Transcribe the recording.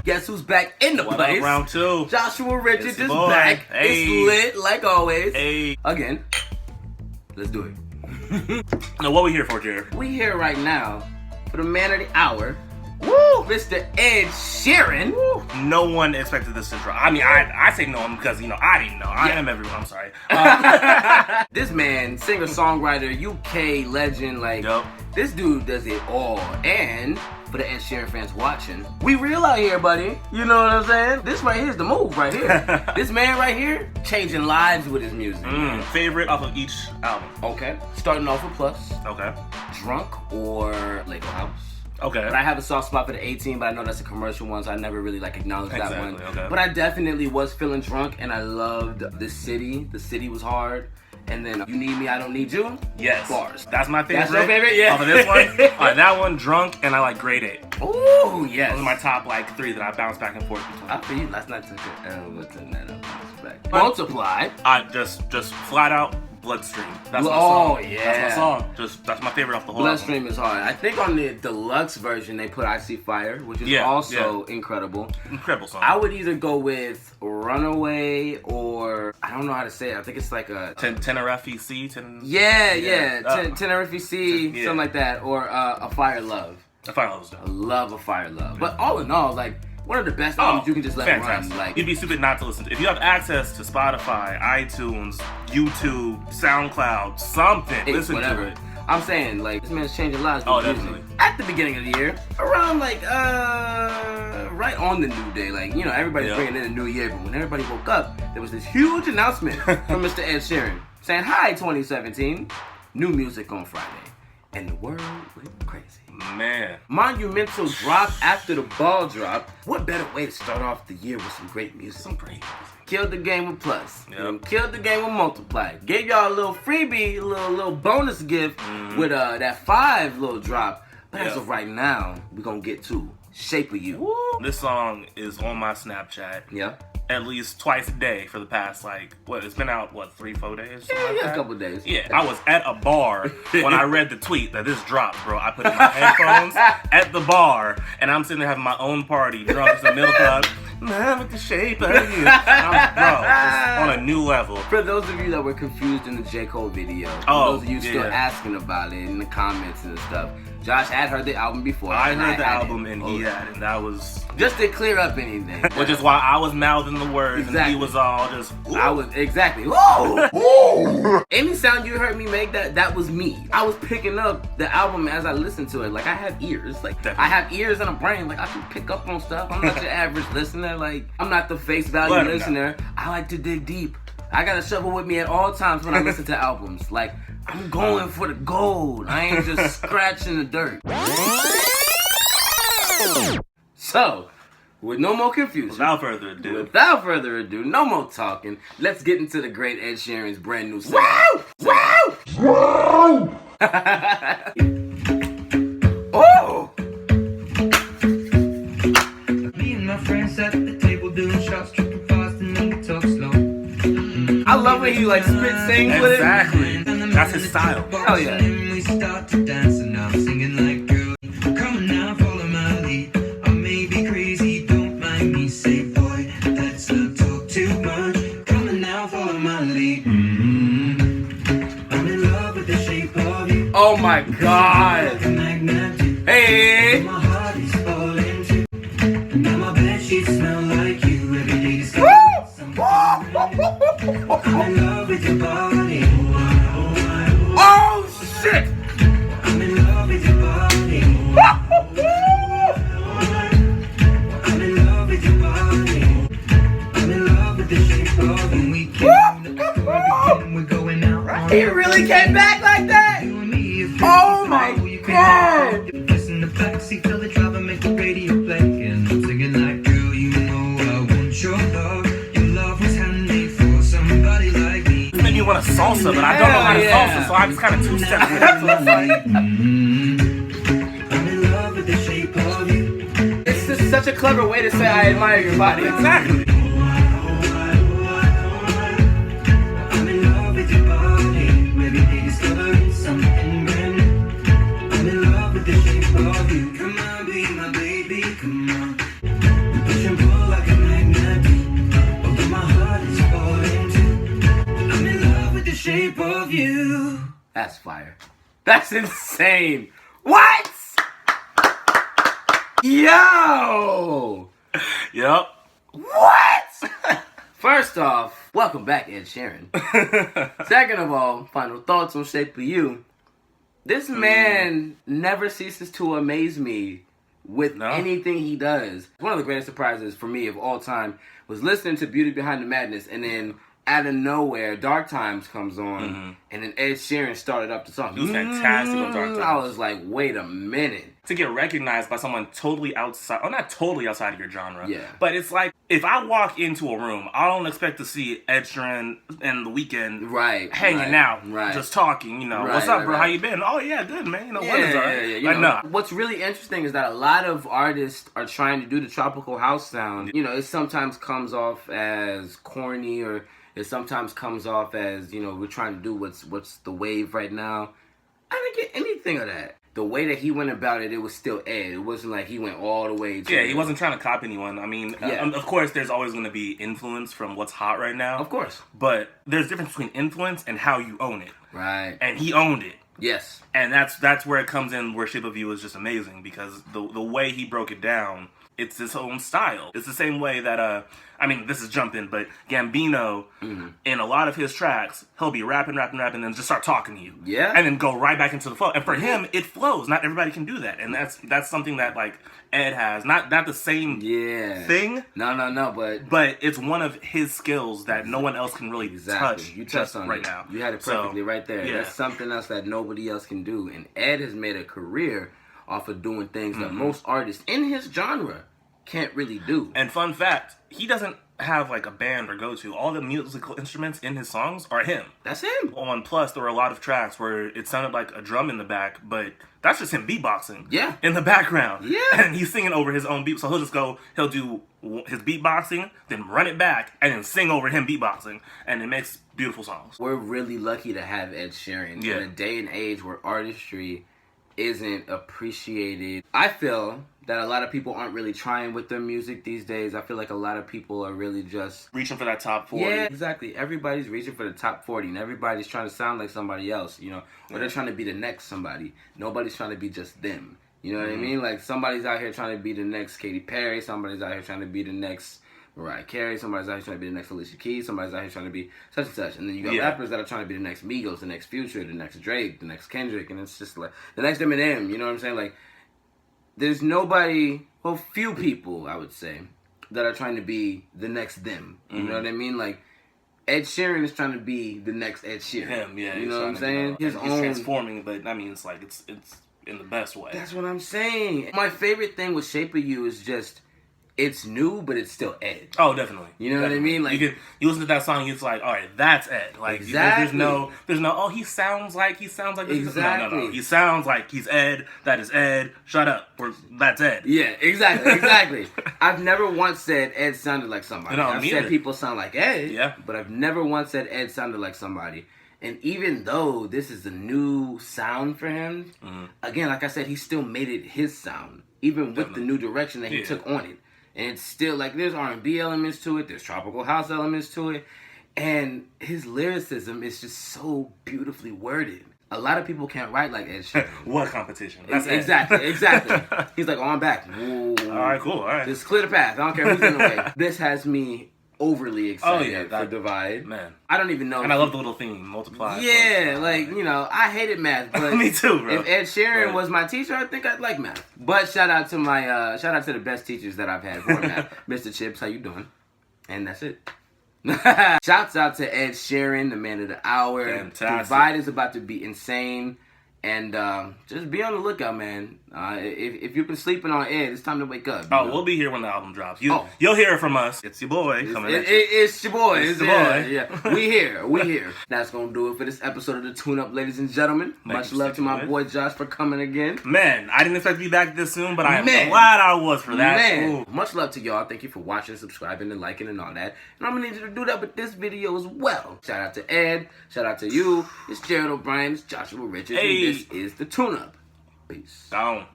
Guess who's back in the What place? Up, round two. Joshua Richards is boy. back. Hey. It's lit like always. Hey. Again, let's do it. Now, what we here for, Jared? We here right now for the man of the hour, Woo! Mr. Ed Sheeran. Woo. No one expected this to drop. I mean, I say no one because, I didn't know. I am everyone. I'm sorry. This man, singer-songwriter, UK legend, Yup. this dude does it all. And for the Ed Sheeran fans watching, we real out here, buddy. You know what I'm saying? This right here is the move right here. This man right here, changing lives with his music. Favorite off of each album. Okay. Starting off with Plus, Okay. Drunk, or Lego House. Okay. But I have a soft spot for the 18, but I know that's a commercial one, so I never really acknowledged that one. Okay. But I definitely was feeling drunk, and I loved The City. The City was hard. And then You Need Me, I Don't Need You. Yes. Bars. That's my favorite. That's your favorite? Yeah. Off of this one. Alright, that one, Drunk, and I like Grade 8. Ooh, yes. Those are my top three that I bounce back and forth between. I feel you. Last night took it. Turn that up. Back. Multiply. I just flat out Bloodstream. That's my Oh, song. yeah. That's my song. That's my favorite off the whole album. Bloodstream is hard. I think on the deluxe version they put I See Fire, which is also incredible. Incredible song. I would either go with Runaway or I don't know how to say it. I think it's like a Tenerife C. Tenerife C, something like that, or A Fire Love. A Fire Love was dope. I love A Fire Love. But all in all, like one of the best albums you can just let fantastic. run. Like you'd be stupid not to listen to. If you have access to Spotify, iTunes, YouTube, SoundCloud, something, listen to it. I'm saying, like, this man's changing lives with music. Definitely. At the beginning of the year, around right on the new day, everybody's bringing in a new year, but when everybody woke up, there was this huge announcement from Mr. Ed Sheeran saying, "Hi, 2017, new music on Friday," and the world went crazy. Man. Monumental drop after the ball drop. What better way to start off the year with some great music? Killed the game with Plus. Yep. Killed the game with Multiply. Gave y'all a little freebie, a little bonus gift with that 5 little drop. But as of right now, we're gonna get to Shape of You. Woo. This song is on my Snapchat. Yeah. At least twice a day for the past, it's been out, 3-4 days? Yeah, a couple days. Yeah, I was at a bar when I read the tweet that this dropped, bro. I put in my headphones at the bar, and I'm sitting there having my own party, drunk as a middle club. Man, with the shape of you. Bro, just on a new level. For those of you that were confused in the J. Cole video, for those of you still asking about it in the comments and stuff, Josh had heard the album before. I heard the album and he had it, and that was... Just to clear up anything. Which is why I was mouthing the words and he was all just... Ooh. I was, exactly. Whoa! Whoa! Any sound you heard me make, that was me. I was picking up the album as I listened to it. Like, I have ears. Like, definitely. I have ears and a brain. Like, I can pick up on stuff. I'm not your average listener. Like, I'm not the face value listener. I like to dig deep. I got a shovel with me at all times when I listen to albums. Like, I'm going for the gold. I ain't just scratching the dirt. So, with no more confusion. Without further ado, No more talking. Let's get into the great Ed Sheeran's brand new song. Wow! Oh! Me and my friends at the table doing shots, tripping fast and then we talk slow. I love when he spit sings with it. Exactly. That's his style. Hell yeah. And we start to dance and I'm singing like, girl, come on now, follow my lead. I may be crazy, don't mind me. Say, boy, let's not talk too much. Come on now, follow my lead. I'm in love with the shape of you. Oh my God. Hey. My heart is falling too. Now my bedsheets smell like you. Every day discovering something brand new. I'm in love with your body. Oh shit. I'm in love with your body. I'm in love with your body. I'm in love with the shape of you. We came, we're going out. He really came back like that? Oh my God. Kiss in the backseat, tell the driver make the radio play. And I'm singing like, girl, you know I want your love. Your love was handmade for somebody like me. It made me want a salsa, but I don't know how to salsa, so I just kind of two-step with it. So it's like... I'm in love with the shape of you. It's just such a clever way to say I admire your body. Exactly. I'm in love with your body. Every day discovering something brand new. I'm in love with the shape of you. Come on, be my baby, come on. That's fire. That's insane. What? Yo! Yep. What? First off, welcome back, Ed Sheeran. Second of all, final thoughts on Shape of You. This man never ceases to amaze me with anything he does. One of the greatest surprises for me of all time was listening to Beauty Behind the Madness, and then out of nowhere, Dark Times comes on, and then Ed Sheeran started up the song. It was fantastic on Dark Times. I was like, wait a minute. To get recognized by someone totally outside, well, not totally outside of your genre, Yeah. but it's like, if I walk into a room, I don't expect to see Ed Sheeran and The Weeknd hanging out, just talking, you know, what's up, bro, how you been? Oh, yeah, good, man, you know, what is that? You know, what's really interesting is that a lot of artists are trying to do the tropical house sound. You know, it sometimes comes off as corny, or it sometimes comes off as, you know, we're trying to do what's the wave right now. I didn't get anything of that. The way that he went about it, it was still Ed. It wasn't like he went all the way to... Yeah, he wasn't trying to copy anyone. I mean, of course, there's always going to be influence from what's hot right now. Of course. But there's a difference between influence and how you own it. Right. And he owned it. Yes. And that's where it comes in, where Shape of You is just amazing, because the way he broke it down, it's his own style. It's the same way that, I mean, this is jumping, but Gambino, in a lot of his tracks, he'll be rapping, and then just start talking to you. Yeah. And then go right back into the flow. And for him, it flows. Not everybody can do that. And that's something that, like, Ed has. Not the same thing. No, but it's one of his skills that no one else can really touch. You touched on right it now. You had it perfectly right there. Yeah. That's something else that nobody else can do. And Ed has made a career off of doing things that most artists in his genre can't really do. And fun fact, he doesn't have like a band or go-to. All the musical instruments in his songs are him. That's him. On Plus, there were a lot of tracks where it sounded like a drum in the back, but that's just him beatboxing. Yeah. In the background. Yeah. And he's singing over his own beat. So he'll do his beatboxing, then run it back, and then sing over him beatboxing. And it makes beautiful songs. We're really lucky to have Ed Sheeran in a day and age where artistry isn't appreciated. I feel that a lot of people aren't really trying with their music these days. I feel like a lot of people are really just reaching for that top 40. Yeah, exactly. Everybody's reaching for the top 40, and everybody's trying to sound like somebody else, you know, or they're trying to be the next somebody. Nobody's trying to be just them. You know what I mean? Like, somebody's out here trying to be the next Katy Perry, somebody's out here trying to be the next Mariah Carey, somebody's out here trying to be the next Alicia Keys, somebody's out here trying to be such and such. And then you got rappers that are trying to be the next Migos, the next Future, the next Drake, the next Kendrick, and it's just like the next Eminem, you know what I'm saying? Like, there's nobody, well, few people, I would say, that are trying to be the next them. You know what I mean? Like, Ed Sheeran is trying to be the next Ed Sheeran. Him, yeah. You know what I'm saying? He's transforming, but I mean, it's like, it's in the best way. That's what I'm saying. My favorite thing with Shape of You is just, it's new, but it's still Ed. Oh, definitely. You know what I mean? Like, you listen to that song, it's like, all right, that's Ed. Like, exactly. there's no, oh, he sounds like this. Exactly. No. He sounds like he's Ed. That is Ed. Shut up. Or that's Ed. Yeah, exactly. I've never once said Ed sounded like somebody. No, I've said people sound like Ed. Yeah. But I've never once said Ed sounded like somebody. And even though this is a new sound for him, again, like I said, he still made it his sound, even with the new direction that he took on it. And it's still, like, there's R&B elements to it, there's tropical house elements to it, and his lyricism is just so beautifully worded. A lot of people can't write like Ed Sheeran. What competition? That's exactly. He's like, oh, I'm back. Whoa. All right, cool, all right. Just clear the path. I don't care who's in the way. This has me overly excited for Divide. Man. I don't even know. And I love the little theme, multiply. Yeah, like, you know, I hated math, but me too, bro. If Ed Sheeran was my teacher, I think I'd like math. But shout out to the best teachers that I've had for math. Mr. Chips, how you doing? And that's it. Shouts out to Ed Sheeran, the man of the hour. Fantastic. Divide is about to be insane. And just be on the lookout, man. If you've been sleeping on Ed, it's time to wake up. Oh, we'll be here when the album drops. You'll hear it from us. It's your boy coming at you. It's your boy. It's the boy. Yeah. We here. That's going to do it for this episode of The Tune Up, ladies and gentlemen. Much love to my boy Josh for coming again. Man, I didn't expect to be back this soon, but I am glad I was for that. Man, much love to y'all. Thank you for watching, subscribing, and liking, and all that. And I'm going to need you to do that with this video as well. Shout out to Ed. Shout out to you. It's Jared O'Brien. It's Joshua Richards. Hey. And this is The Tune Up. Peace. Gone.